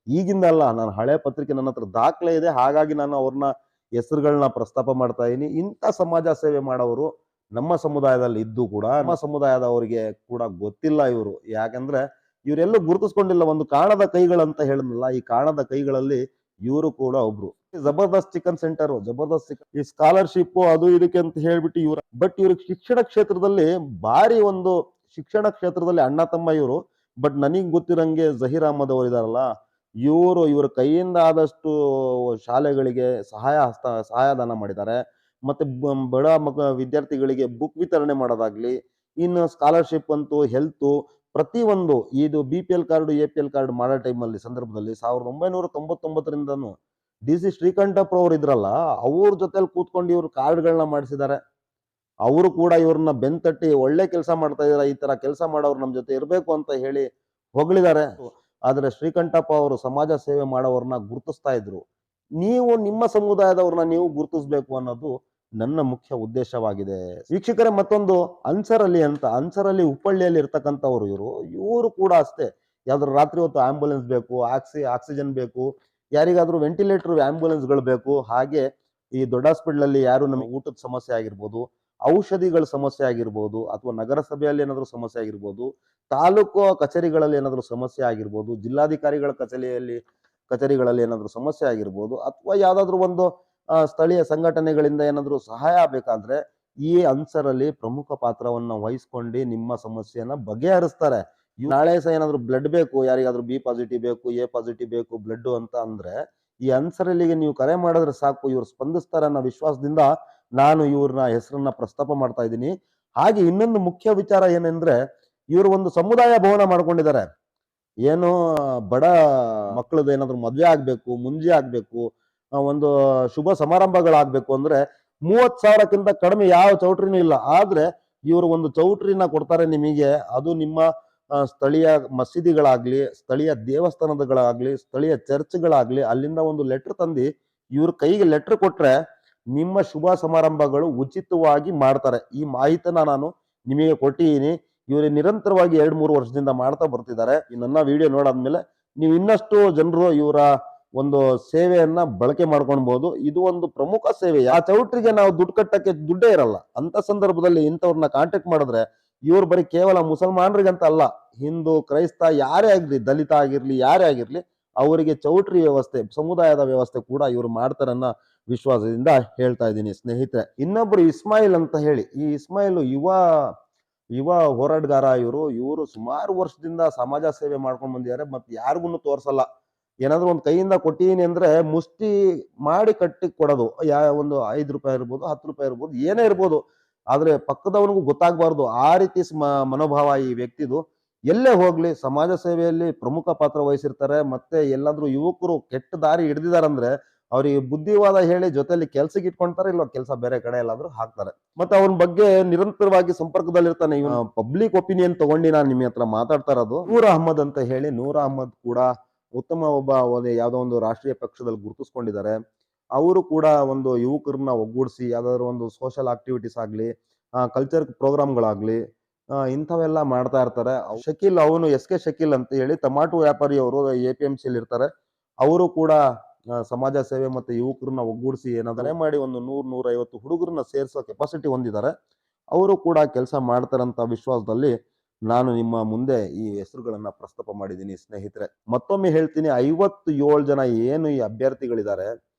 S1: ಈಗಿಂದ ಅಲ್ಲ, ನಾನು ಹಳೆ ಪತ್ರಿಕೆ ನನ್ನ ಹತ್ರ ದಾಖಲೆ ಇದೆ, ಹಾಗಾಗಿ ನಾನು ಅವ್ರನ್ನ ಹೆಸರುಗಳನ್ನ ಪ್ರಸ್ತಾಪ ಮಾಡ್ತಾ ಇದೀನಿ. ಇಂಥ ಸಮಾಜ ಸೇವೆ ಮಾಡೋರು ನಮ್ಮ ಸಮುದಾಯದಲ್ಲಿ ಇದ್ದು ಕೂಡ ನಮ್ಮ ಸಮುದಾಯದವರಿಗೆ ಕೂಡ ಗೊತ್ತಿಲ್ಲ ಇವರು. ಯಾಕಂದ್ರೆ ಇವರೆಲ್ಲೂ ಗುರುತಿಸ್ಕೊಂಡಿಲ್ಲ. ಒಂದು ಕಾಣದ ಕೈಗಳಂತ ಹೇಳಿದ್ನಲ್ಲ, ಈ ಕಾಣದ ಕೈಗಳಲ್ಲಿ ಇವರು ಕೂಡ ಒಬ್ರು. ಜಬರ್ದಸ್ತ್ ಚಿಕನ್ ಸೆಂಟರ್, ಈ ಸ್ಕಾಲರ್ಶಿಪ್ ಅದು ಇದಕ್ಕೆ ಅಂತ ಹೇಳ್ಬಿಟ್ಟು ಇವ್ರು. ಬಟ್ ಇವ್ರಿಗೆ ಶಿಕ್ಷಣ ಕ್ಷೇತ್ರದಲ್ಲಿ ಅಣ್ಣ ತಮ್ಮ ಇವರು. ಬಟ್ ನನಗ್ ಗೊತ್ತಿರಂಗೆ ಜಹೀರ್ ಅಹಮದ್ ಅವರು ಇದಾರಲ್ಲ, ಇವ್ರ ಕೈಯಿಂದ ಆದಷ್ಟು ಶಾಲೆಗಳಿಗೆ ಸಹಾಯದಾನ ಮಾಡಿದ್ದಾರೆ. ಮತ್ತೆ ಬಡ ವಿದ್ಯಾರ್ಥಿಗಳಿಗೆ ಬುಕ್ ವಿತರಣೆ ಮಾಡೋದಾಗ್ಲಿ, ಇನ್ನು ಸ್ಕಾಲರ್ಶಿಪ್ ಅಂತೂ ಹೆಲ್ತ್ ಪ್ರತಿಯೊಂದು ಇದು BPL ಕಾರ್ಡ್ APL ಕಾರ್ಡ್ ಮಾಡೋ ಸಂದರ್ಭದಲ್ಲಿ 1999ರಿಂದನೂ DC ಶ್ರೀಕಂಠಪ್ಪ ಅವ್ರು ಇದ್ರಲ್ಲ, ಅವ್ರ ಜೊತೆಲಿ ಕೂತ್ಕೊಂಡು ಇವ್ರು ಕಾರ್ಡ್ಗಳನ್ನ ಮಾಡಿಸಿದ್ದಾರೆ. ಅವರು ಕೂಡ ಇವ್ರನ್ನ ಬೆಂತಟ್ಟಿ ಒಳ್ಳೆ ಕೆಲಸ ಮಾಡ್ತಾ ಇದಾರೆ, ಈ ತರ ಕೆಲಸ ಮಾಡೋರು ನಮ್ಮ ಜೊತೆ ಇರಬೇಕು ಅಂತ ಹೇಳಿ ಹೊಗಳಿದ್ದಾರೆ. ಆದ್ರೆ ಶ್ರೀಕಂಠಪ್ಪ ಅವರು ಸಮಾಜ ಸೇವೆ ಮಾಡೋವ್ರನ್ನ ಗುರುತಿಸ್ತಾ ಇದ್ರು. ನೀವು ನಿಮ್ಮ ಸಮುದಾಯದವ್ರನ್ನ ನೀವು ಗುರುತಿಸ್ಬೇಕು ಅನ್ನೋದು ನನ್ನ ಮುಖ್ಯ ಉದ್ದೇಶವಾಗಿದೆ. ವೀಕ್ಷಕರೇ, ಮತ್ತೊಂದು ಅನ್ಸರ್ ಅಲಿ ಹುಬ್ಬಳ್ಳಿಯಲ್ಲಿ ಇರ್ತಕ್ಕಂಥವ್ರು ಇವರು ಕೂಡ ಅಷ್ಟೇ. ಯಾವ್ದಾದ್ರು ರಾತ್ರಿ ಹೊತ್ತು ಆಂಬ್ಯುಲೆನ್ಸ್ ಬೇಕು, ಆಕ್ಸಿಜನ್ ಬೇಕು, ಯಾರಿಗಾದ್ರೂ ವೆಂಟಿಲೇಟರ್ ಆಂಬ್ಯುಲೆನ್ಸ್ಗಳು ಬೇಕು. ಹಾಗೆ ಈ ದೊಡ್ಡ ಹಾಸ್ಪಿಟಲ್ ಅಲ್ಲಿ ಯಾರು ನಮಗೆ ಊಟದ ಸಮಸ್ಯೆ ಆಗಿರ್ಬೋದು, ಔಷಧಿಗಳ ಸಮಸ್ಯೆ ಆಗಿರ್ಬೋದು, ಅಥವಾ ನಗರಸಭೆಯಲ್ಲಿ ಏನಾದ್ರು ಸಮಸ್ಯೆ ಆಗಿರ್ಬೋದು, ತಾಲೂಕು ಕಚೇರಿಗಳಲ್ಲಿ ಏನಾದ್ರು ಸಮಸ್ಯೆ ಆಗಿರ್ಬೋದು, ಜಿಲ್ಲಾಧಿಕಾರಿಗಳ ಕಚೇರಿಗಳಲ್ಲಿ ಏನಾದ್ರು ಸಮಸ್ಯೆ ಆಗಿರ್ಬೋದು, ಅಥವಾ ಯಾವ್ದಾದ್ರು ಒಂದು ಸ್ಥಳೀಯ ಸಂಘಟನೆಗಳಿಂದ ಏನಾದ್ರು ಸಹಾಯ ಬೇಕಾದ್ರೆ ಈ ಅನ್ಸರ್ ಅಲ್ಲಿ ಪ್ರಮುಖ ಪಾತ್ರವನ್ನ ವಹಿಸ್ಕೊಂಡು ನಿಮ್ಮ ಸಮಸ್ಯೆಯನ್ನ ಬಗೆಹರಿಸ್ತಾರೆ. ನಾಳೆ ಸಹ ಏನಾದ್ರು ಬ್ಲಡ್ ಬೇಕು, ಯಾರಿಗಾದ್ರೂ B ಪಾಸಿಟಿವ್ ಬೇಕು, A ಪಾಸಿಟಿವ್ ಬೇಕು ಬ್ಲಡ್ ಅಂತ ಅಂದ್ರೆ ಈ ಅನ್ಸರ್ ಅಲ್ಲಿಗೆ ನೀವು ಕರೆ ಮಾಡಿದ್ರೆ ಸಾಕು, ಇವ್ರು ಸ್ಪಂದಿಸ್ತಾರೆ ಅನ್ನೋ ವಿಶ್ವಾಸದಿಂದ ನಾನು ಇವ್ರನ್ನ ಹೆಸರನ್ನ ಪ್ರಸ್ತಾಪ ಮಾಡ್ತಾ ಇದ್ದೀನಿ. ಹಾಗೆ ಇನ್ನೊಂದು ಮುಖ್ಯ ವಿಚಾರ ಏನಂದ್ರೆ, ಇವರು ಒಂದು ಸಮುದಾಯ ಭವನ ಮಾಡ್ಕೊಂಡಿದ್ದಾರೆ. ಏನು ಬಡ ಮಕ್ಕಳದ್ದು ಏನಾದ್ರು ಮದ್ವೆ ಆಗ್ಬೇಕು, ಮುಂಜಿ ಆಗ್ಬೇಕು, ಒಂದು ಶುಭ ಸಮಾರಂಭಗಳಾಗ್ಬೇಕು ಅಂದ್ರೆ 30,000ಕ್ಕಿಂತ ಕಡಿಮೆ ಯಾವ ಚೌಟ್ರಿನೂ ಇಲ್ಲ. ಆದ್ರೆ ಇವರು ಒಂದು ಚೌಟ್ರಿನ ಕೊಡ್ತಾರೆ ನಿಮಗೆ. ಅದು ನಿಮ್ಮ ಸ್ಥಳೀಯ ಮಸೀದಿಗಳಾಗ್ಲಿ, ಸ್ಥಳೀಯ ದೇವಸ್ಥಾನಗಳಾಗ್ಲಿ, ಸ್ಥಳೀಯ ಚರ್ಚ್ಗಳಾಗ್ಲಿ ಅಲ್ಲಿಂದ ಒಂದು ಲೆಟರ್ ತಂದು ಇವ್ರ ಕೈಗೆ ಲೆಟರ್ ಕೊಟ್ರೆ ನಿಮ್ಮ ಶುಭ ಸಮಾರಂಭಗಳು ಉಚಿತವಾಗಿ ಮಾಡ್ತಾರೆ. ಈ ಮಾಹಿತಿನ ನಾನು ನಿಮಗೆ ಕೊಟ್ಟಿದ್ದೀನಿ. ಇವರು ನಿರಂತರವಾಗಿ 2-3 ವರ್ಷದಿಂದ ಮಾಡ್ತಾ ಬರ್ತಿದ್ದಾರೆ. ಈ ನನ್ನ ವಿಡಿಯೋ ನೋಡಾದ್ಮೇಲೆ ನೀವು ಇನ್ನಷ್ಟು ಜನರು ಇವರ ಒಂದು ಸೇವೆಯನ್ನ ಬಳಕೆ ಮಾಡ್ಕೊಳ್ಬಹುದು. ಇದು ಒಂದು ಪ್ರಮುಖ ಸೇವೆ. ಆ ಚೌಟ್ರಿಗೆ ನಾವು ದುಡ್ಡು ಕಟ್ಟಕ್ಕೆ ದುಡ್ಡೇ ಇರಲ್ಲ. ಅಂತ ಸಂದರ್ಭದಲ್ಲಿ ಇಂಥವ್ರನ್ನ ಕಾಂಟ್ಯಾಕ್ಟ್ ಮಾಡಿದ್ರೆ ಇವ್ರು ಬರೀ ಕೇವಲ ಮುಸಲ್ಮಾನರಿಗಂತ ಅಲ್ಲ, ಹಿಂದೂ, ಕ್ರೈಸ್ತ, ಯಾರೇ ಆಗಿರ್ಲಿ, ದಲಿತ ಆಗಿರ್ಲಿ, ಯಾರೇ ಆಗಿರ್ಲಿ, ಅವರಿಗೆ ಚೌಟ್ರಿ ವ್ಯವಸ್ಥೆ, ಸಮುದಾಯದ ವ್ಯವಸ್ಥೆ ಕೂಡ ಇವರು ಮಾಡ್ತಾರನ್ನ ವಿಶ್ವಾಸದಿಂದ ಹೇಳ್ತಾ ಇದ್ದೀನಿ ಸ್ನೇಹಿತರೆ. ಇನ್ನೊಬ್ರು ಇಸ್ಮಾಯಿಲ್ ಅಂತ ಹೇಳಿ, ಈ ಇಸ್ಮಾಯಿಲ್ ಯುವ ಹೋರಾಟಗಾರ. ಇವರು ಸುಮಾರು ವರ್ಷದಿಂದ ಸಮಾಜ ಸೇವೆ ಮಾಡ್ಕೊಂಡು ಬಂದಿದ್ದಾರೆ. ಮತ್ತೆ ಯಾರಿಗೂ ತೋರ್ಸಲ್ಲ. ಏನಾದ್ರು ಒಂದು ಕೈಯಿಂದ ಕೊಟ್ಟಿದ್ದೀನಿ ಅಂದ್ರೆ ಮುಷ್ಟಿ ಮಾಡಿ ಕಟ್ಟಿ ಕೊಡೋದು. ಒಂದು 5 ರೂಪಾಯಿ ಇರ್ಬೋದು, 10 ರೂಪಾಯಿ ಇರ್ಬೋದು, ಏನೇ ಇರ್ಬೋದು, ಆದ್ರೆ ಪಕ್ಕದವನಿಗೂ ಗೊತ್ತಾಗಬಾರ್ದು. ಆ ರೀತಿ ಮನೋಭಾವ ಈ ವ್ಯಕ್ತಿದು. ಎಲ್ಲೇ ಹೋಗ್ಲಿ ಸಮಾಜ ಸೇವೆಯಲ್ಲಿ ಪ್ರಮುಖ ಪಾತ್ರ ವಹಿಸಿರ್ತಾರೆ. ಮತ್ತೆ ಎಲ್ಲಾದ್ರೂ ಯುವಕರು ಕೆಟ್ಟ ದಾರಿ ಹಿಡಿದಿದಾರಂದ್ರೆ ಅವ್ರಿಗೆ ಬುದ್ಧಿವಾದ ಹೇಳಿ ಜೊತೆಲಿ ಕೆಲ್ಸಕ್ಕೆ ಇಟ್ಕೊಂತಾರೆ, ಇಲ್ಲ ಕೆಲಸ ಬೇರೆ ಕಡೆ ಎಲ್ಲಾದ್ರೂ ಹಾಕ್ತಾರೆ. ಮತ್ತೆ ಅವನ ಬಗ್ಗೆ ನಿರಂತರವಾಗಿ ಸಂಪರ್ಕದಲ್ಲಿರ್ತಾನೆ. ಇವನು ಪಬ್ಲಿಕ್ ಒಪಿನಿಯನ್ ತಗೊಂಡು ನಾನು ನಿಮ್ಮ ಹತ್ರ ಮಾತಾಡ್ತಾ ಇರೋದು. ನೂರ್ ಅಹಮದ್ ಅಂತ ಹೇಳಿ, ನೂರ್ ಅಹಮದ್ ಕೂಡ ಉತ್ತಮ ಯಾವ್ದೋ ಒಂದು ರಾಷ್ಟ್ರೀಯ ಪಕ್ಷದಲ್ಲಿ ಗುರುತಿಸ್ಕೊಂಡಿದ್ದಾರೆ. ಅವರು ಕೂಡ ಒಂದು ಯುವಕರನ್ನ ಒಗ್ಗೂಡಿಸಿ ಯಾವ್ದಾದ್ರು ಒಂದು ಸೋಷಿಯಲ್ ಆಕ್ಟಿವಿಟೀಸ್ ಆಗ್ಲಿ, ಕಲ್ಚರ್ ಪ್ರೋಗ್ರಾಮ್ಗಳಾಗ್ಲಿ, ಇಂಥವೆಲ್ಲ ಮಾಡ್ತಾ ಇರ್ತಾರೆ. ಶಕೀಲ್, ಅವನು SK ಶಕೀಲ್ ಅಂತ ಹೇಳಿ ಟಮಾಟೋ ವ್ಯಾಪಾರಿ, ಅವರು APMC ಇರ್ತಾರೆ. ಅವರು ಕೂಡ ಸಮಾಜ ಸೇವೆ ಮತ್ತೆ ಯುವಕರನ್ನ ಒಗ್ಗೂಡಿಸಿ ಏನಾದ್ರೆ ಮಾಡಿ ಒಂದು 100-150 ಹುಡುಗರನ್ನ ಸೇರಿಸೋ ಕೆಪಾಸಿಟಿ ಹೊಂದಿದ್ದಾರೆ. ಅವರು ಕೂಡ ಕೆಲಸ ಮಾಡ್ತಾರಂತ ವಿಶ್ವಾಸದಲ್ಲಿ ನಾನು ನಿಮ್ಮ ಮುಂದೆ ಈ ಹೆಸರುಗಳನ್ನ ಪ್ರಸ್ತಾಪ ಮಾಡಿದ್ದೀನಿ ಸ್ನೇಹಿತರೆ. ಮತ್ತೊಮ್ಮೆ ಹೇಳ್ತೀನಿ, 57 ಜನ ಏನು ಈ ಅಭ್ಯರ್ಥಿಗಳಿದ್ದಾರೆ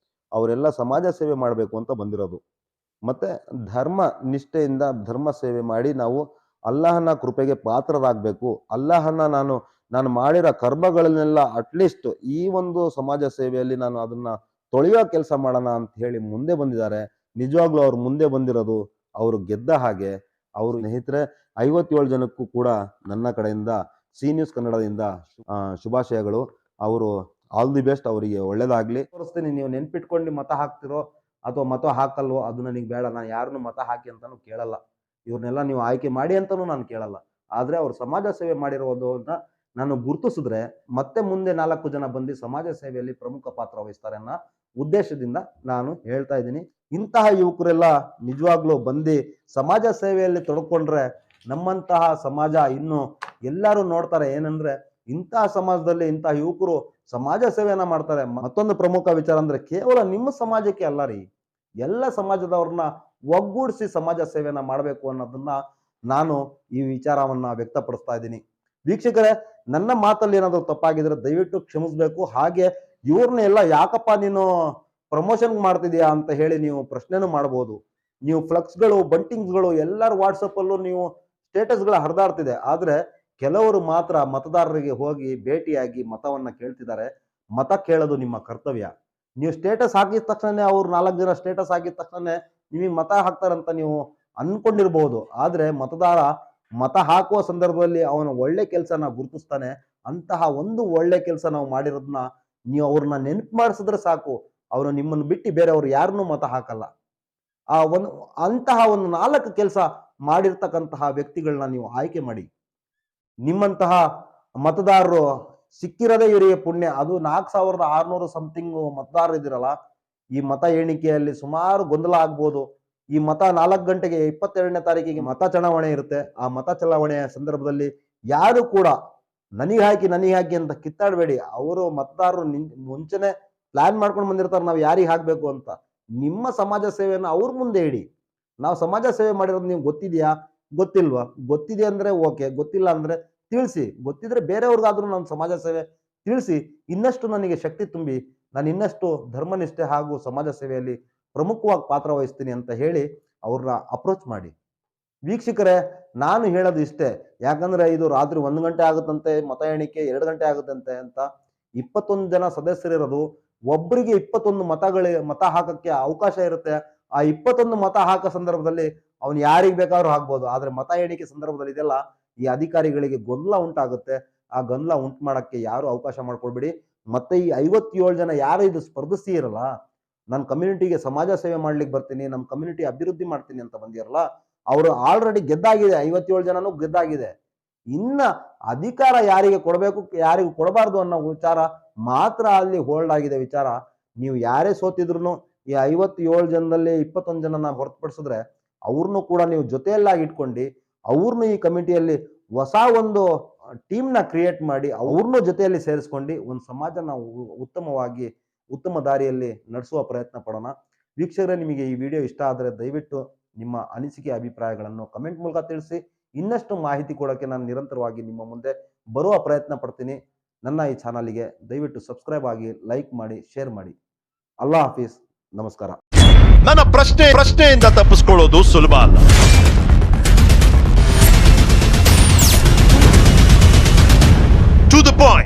S1: ಅವರೆಲ್ಲ ಸಮಾಜ ಸೇವೆ ಮಾಡಬೇಕು ಅಂತ ಬಂದಿರೋದು. ಮತ್ತೆ ಧರ್ಮ ನಿಷ್ಠೆಯಿಂದ ಧರ್ಮ ಸೇವೆ ಮಾಡಿ ನಾವು ಅಲ್ಲಾಹನ ಕೃಪೆಗೆ ಪಾತ್ರರಾಗಬೇಕು. ಅಲ್ಲಾಹನ ನಾನು ಮಾಡಿರೋ ಕರ್ಮಗಳನ್ನೆಲ್ಲ ಅಟ್ಲೀಸ್ಟ್ ಈ ಒಂದು ಸಮಾಜ ಸೇವೆಯಲ್ಲಿ ನಾನು ಅದನ್ನ ತೊಳೆಯೋ ಕೆಲಸ ಮಾಡೋಣ ಅಂತ ಹೇಳಿ ಮುಂದೆ ಬಂದಿದ್ದಾರೆ. ನಿಜವಾಗ್ಲೂ ಅವ್ರು ಮುಂದೆ ಬಂದಿರೋದು ಅವರು ಗೆದ್ದ ಹಾಗೆ. ಅವರು ಸ್ನೇಹಿತರೆ 57 ಜನಕ್ಕೂ ಕೂಡ ನನ್ನ ಕಡೆಯಿಂದ ಸಿ ನ್ಯೂಸ್ ಕನ್ನಡದಿಂದ ಶುಭಾಶಯಗಳು. ಅವರು ಆಲ್ ದಿ ಬೆಸ್ಟ್, ಅವರಿಗೆ ಒಳ್ಳೇದಾಗ್ಲಿ. ತೋರಿಸ್ತೀನಿ, ನೀವು ನೆನ್ಪಿಟ್ಕೊಂಡು ಮತ ಹಾಕ್ತಿರೋ ಅಥವಾ ಮತ ಹಾಕಲ್ವೋ ಅದು ನನಗೆ ಬೇಡ. ನಾನು ಯಾರನ್ನು ಮತ ಹಾಕಿ ಅಂತಾನು ಕೇಳಲ್ಲ. ಇವ್ರನ್ನೆಲ್ಲ ನೀವು ಆಯ್ಕೆ ಮಾಡಿ ಅಂತಾನು ನಾನು ಕೇಳಲ್ಲ. ಆದ್ರೆ ಅವ್ರು ಸಮಾಜ ಸೇವೆ ಮಾಡಿರೋದು ಅಂತ ನಾನು ಗುರುತಿಸಿದ್ರೆ ಮತ್ತೆ ಮುಂದೆ 4 ಜನ ಬಂದು ಸಮಾಜ ಸೇವೆಯಲ್ಲಿ ಪ್ರಮುಖ ಪಾತ್ರ ವಹಿಸ್ತಾರೆ ಅನ್ನೋ ಉದ್ದೇಶದಿಂದ ನಾನು ಹೇಳ್ತಾ ಇದ್ದೀನಿ. ಇಂತಹ ಯುವಕರೆಲ್ಲ ನಿಜವಾಗ್ಲೂ ಬಂದು ಸಮಾಜ ಸೇವೆಯಲ್ಲಿ ತೊಡ್ಕೊಂಡ್ರೆ ನಮ್ಮಂತಹ ಸಮಾಜ ಇನ್ನು ಎಲ್ಲರೂ ನೋಡ್ತಾರೆ. ಏನಂದ್ರೆ ಇಂತಹ ಸಮಾಜದಲ್ಲಿ ಇಂತಹ ಯುವಕರು ಸಮಾಜ ಸೇವೆಯನ್ನ ಮಾಡ್ತಾರೆ. ಮತ್ತೊಂದು ಪ್ರಮುಖ ವಿಚಾರ ಅಂದ್ರೆ ಕೇವಲ ನಿಮ್ಮ ಸಮಾಜಕ್ಕೆ ಅಲ್ಲ ರೀ, ಎಲ್ಲ ಸಮಾಜದವ್ರನ್ನ ಒಗ್ಗೂಡಿಸಿ ಸಮಾಜ ಸೇವೆಯನ್ನ ಮಾಡಬೇಕು ಅನ್ನೋದನ್ನ ನಾನು ಈ ವಿಚಾರವನ್ನ ವ್ಯಕ್ತಪಡಿಸ್ತಾ ಇದ್ದೀನಿ. ವೀಕ್ಷಕರೇ, ನನ್ನ ಮಾತಲ್ಲಿ ಏನಾದ್ರು ತಪ್ಪಾಗಿದ್ರೆ ದಯವಿಟ್ಟು ಕ್ಷಮಿಸ್ಬೇಕು. ಹಾಗೆ ಇವ್ರನ್ನ ಎಲ್ಲ ಯಾಕಪ್ಪ ನೀನು ಪ್ರಮೋಷನ್ ಮಾಡ್ತಿದ್ಯಾ ಅಂತ ಹೇಳಿ ನೀವು ಪ್ರಶ್ನೆನೂ ಮಾಡಬಹುದು. ನೀವು ಫ್ಲಕ್ಸ್ಗಳು, ಬಂಟಿಂಗ್ಸ್ಗಳು ಎಲ್ಲರ ವಾಟ್ಸಪ್ ಅಲ್ಲೂ ನೀವು ಸ್ಟೇಟಸ್ಗಳ ಹರಿದಾಡ್ತಿದೆ. ಆದ್ರೆ ಕೆಲವರು ಮಾತ್ರ ಮತದಾರರಿಗೆ ಹೋಗಿ ಭೇಟಿಯಾಗಿ ಮತವನ್ನ ಕೇಳ್ತಿದ್ದಾರೆ. ಮತ ಕೇಳೋದು ನಿಮ್ಮ ಕರ್ತವ್ಯ. ನೀವು ಸ್ಟೇಟಸ್ ಹಾಕಿದ ತಕ್ಷಣ, ಅವ್ರು 4 ಜನ ಸ್ಟೇಟಸ್ ಹಾಕಿದ ತಕ್ಷಣ ನಿಮಗೆ ಮತ ಹಾಕ್ತಾರಂತ ನೀವು ಅನ್ಕೊಂಡಿರ್ಬಹುದು. ಆದ್ರೆ ಮತದಾರ ಮತ ಹಾಕುವ ಸಂದರ್ಭದಲ್ಲಿ ಅವನ ಒಳ್ಳೆ ಕೆಲಸನ ಗುರುತಿಸ್ತಾನೆ. ಅಂತಹ ಒಂದು ಒಳ್ಳೆ ಕೆಲಸ ನಾವು ಮಾಡಿರೋದನ್ನ ನೀವು ಅವ್ರನ್ನ ನೆನಪು ಮಾಡಿಸಿದ್ರೆ ಸಾಕು, ಅವರು ನಿಮ್ಮನ್ನು ಬಿಟ್ಟು ಬೇರೆಯವ್ರು ಯಾರನ್ನೂ ಮತ ಹಾಕಲ್ಲ. ಅಂತಹ ಒಂದು 4 ಕೆಲಸ ಮಾಡಿರ್ತಕ್ಕಂತಹ ವ್ಯಕ್ತಿಗಳನ್ನ ನೀವು ಆಯ್ಕೆ ಮಾಡಿ. ನಿಮ್ಮಂತಹ ಮತದಾರರು ಸಿಕ್ಕಿರೋದೇ ಇವರಿಗೆ ಪುಣ್ಯ. ಅದು 4600 ಸಮಥಿಂಗ್ ಮತದಾರರು ಇದಿರಲ್ಲ. ಈ ಮತ ಎಣಿಕೆಯಲ್ಲಿ ಸುಮಾರು ಗೊಂದಲ ಆಗ್ಬೋದು. ಈ ಮತ 4 ಗಂಟೆಗೆ 22ನೇ ತಾರೀಕಿಗೆ ಮತ ಚಲಾವಣೆ ಇರುತ್ತೆ. ಆ ಮತ ಚಲಾವಣೆಯ ಸಂದರ್ಭದಲ್ಲಿ ಯಾರು ಕೂಡ ನನಗೆ ಹಾಕಿ ಅಂತ ಕಿತ್ತಾಡಬೇಡಿ. ಅವರು ಮತದಾರರು ಮುಂಚೆನೆ ಪ್ಲಾನ್ ಮಾಡ್ಕೊಂಡು ಬಂದಿರ್ತಾರೆ ನಾವು ಯಾರಿಗೆ ಹಾಕ್ಬೇಕು ಅಂತ. ನಿಮ್ಮ ಸಮಾಜ ಸೇವೆಯನ್ನು ಅವ್ರ ಮುಂದೆ ಇಡಿ. ನಾವು ಸಮಾಜ ಸೇವೆ ಮಾಡಿರೋದು ನೀವು ಗೊತ್ತಿದೆಯಾ, ಗೊತ್ತಿಲ್ವಾ? ಗೊತ್ತಿದೆ ಅಂದ್ರೆ ಓಕೆ, ಗೊತ್ತಿಲ್ಲ ಅಂದ್ರೆ ತಿಳಿಸಿ. ಗೊತ್ತಿದ್ರೆ ಬೇರೆಯವ್ರಿಗಾದ್ರೂ ನಾನು ಸಮಾಜ ಸೇವೆ ತಿಳಿಸಿ, ಇನ್ನಷ್ಟು ನನಗೆ ಶಕ್ತಿ ತುಂಬಿ ನಾನು ಇನ್ನಷ್ಟು ಧರ್ಮನಿಷ್ಠೆ ಹಾಗೂ ಸಮಾಜ ಸೇವೆಯಲ್ಲಿ ಪ್ರಮುಖವಾಗಿ ಪಾತ್ರ ವಹಿಸ್ತೀನಿ ಅಂತ ಹೇಳಿ ಅವ್ರನ್ನ ಅಪ್ರೋಚ್ ಮಾಡಿ. ವೀಕ್ಷಕರೇ, ನಾನು ಹೇಳೋದು ಇಷ್ಟೇ. ಯಾಕಂದ್ರೆ ಇದು ರಾತ್ರಿ 1 ಗಂಟೆ ಆಗುತ್ತಂತೆ, ಮತ ಎಣಿಕೆ 2 ಗಂಟೆ ಆಗುತ್ತಂತೆ ಅಂತ 21 ಜನ ಸದಸ್ಯರಿರೋದು. ಒಬ್ಬರಿಗೆ 21 ಮತ ಹಾಕಕ್ಕೆ ಅವಕಾಶ ಇರುತ್ತೆ. ಆ 21 ಮತ ಹಾಕೋ ಸಂದರ್ಭದಲ್ಲಿ ಅವನು ಯಾರಿಗೆ ಬೇಕಾದ್ರೂ ಹಾಕ್ಬೋದು. ಆದ್ರೆ ಮತ ಎಣಿಕೆ ಸಂದರ್ಭದಲ್ಲಿ ಇದೆಲ್ಲ ಈ ಅಧಿಕಾರಿಗಳಿಗೆ ಗೊಂದಲ ಉಂಟಾಗುತ್ತೆ. ಆ ಗೊಂದಲ ಉಂಟು ಮಾಡಕ್ಕೆ ಯಾರು ಅವಕಾಶ ಮಾಡ್ಕೊಳ್ಬೇಡಿ. ಮತ್ತೆ ಈ 57 ಜನ ಯಾರು ಇದು ಸ್ಪರ್ಧಿಸಿ ಇರಲ್ಲ, ನನ್ನ ಕಮ್ಯುನಿಟಿಗೆ ಸಮಾಜ ಸೇವೆ ಮಾಡ್ಲಿಕ್ಕೆ ಬರ್ತೀನಿ, ನಮ್ಮ ಕಮ್ಯುನಿಟಿ ಅಭಿವೃದ್ಧಿ ಮಾಡ್ತೀನಿ ಅಂತ ಬಂದಿರಲ್ಲ, ಅವರು ಆಲ್ರೆಡಿ ಗೆದ್ದಾಗಿದೆ. 57 ಜನನೂ ಗೆದ್ದಾಗಿದೆ. ಇನ್ನ ಅಧಿಕಾರ ಯಾರಿಗೆ ಕೊಡಬೇಕು ಯಾರಿಗೂ ಕೊಡಬಾರ್ದು ಅನ್ನೋ ವಿಚಾರ ಮಾತ್ರ ಅಲ್ಲಿ ಹೋಲ್ಡ್ ಆಗಿದೆ ವಿಚಾರ. ನೀವು ಯಾರೇ ಸೋತಿದ್ರು ಈ 57 ಜನದಲ್ಲಿ 21 ಜನನ ಹೊರತುಪಡಿಸಿದ್ರೆ ಅವ್ರನ್ನು ಕೂಡ ನೀವು ಜೊತೆಯಲ್ಲಾಗಿ ಇಟ್ಕೊಂಡು ಅವ್ರನ್ನು ಈ ಕಮಿಟಿಯಲ್ಲಿ ಹೊಸ ಒಂದು ಟೀಮ್ನ ಕ್ರಿಯೇಟ್ ಮಾಡಿ ಅವ್ರನ್ನೂ ಜೊತೆಯಲ್ಲಿ ಸೇರಿಸ್ಕೊಂಡು ಒಂದು ಸಮಾಜ ನಾವು ಉತ್ತಮವಾಗಿ ಉತ್ತಮ ದಾರಿಯಲ್ಲಿ ನಡೆಸುವ ಪ್ರಯತ್ನ ಪಡೋಣ. ವೀಕ್ಷಕರೇ, ನಿಮಗೆ ಈ ವಿಡಿಯೋ ಇಷ್ಟ ಆದರೆ ದಯವಿಟ್ಟು ನಿಮ್ಮ ಅನಿಸಿಕೆ ಅಭಿಪ್ರಾಯಗಳನ್ನು ಕಮೆಂಟ್ ಮೂಲಕ ತಿಳಿಸಿ. ಇನ್ನಷ್ಟು ಮಾಹಿತಿ ಕೊಡೋಕ್ಕೆ ನಾನು ನಿರಂತರವಾಗಿ ನಿಮ್ಮ ಮುಂದೆ ಬರುವ ಪ್ರಯತ್ನ ಪಡ್ತೀನಿ. ನನ್ನ ಈ ಚಾನಲ್ಗೆ ದಯವಿಟ್ಟು ಸಬ್ಸ್ಕ್ರೈಬ್ ಆಗಿ, ಲೈಕ್ ಮಾಡಿ, ಶೇರ್ ಮಾಡಿ. ಅಲ್ಲಾ ಹಾಫೀಸ್, ನಮಸ್ಕಾರ.
S2: ನನ್ನ ಪ್ರಶ್ನೆಯಿಂದ ತಪ್ಪಿಸ್ಕೊಳ್ಳೋದು ಸುಲಭ ಅಲ್ಲ. To the point.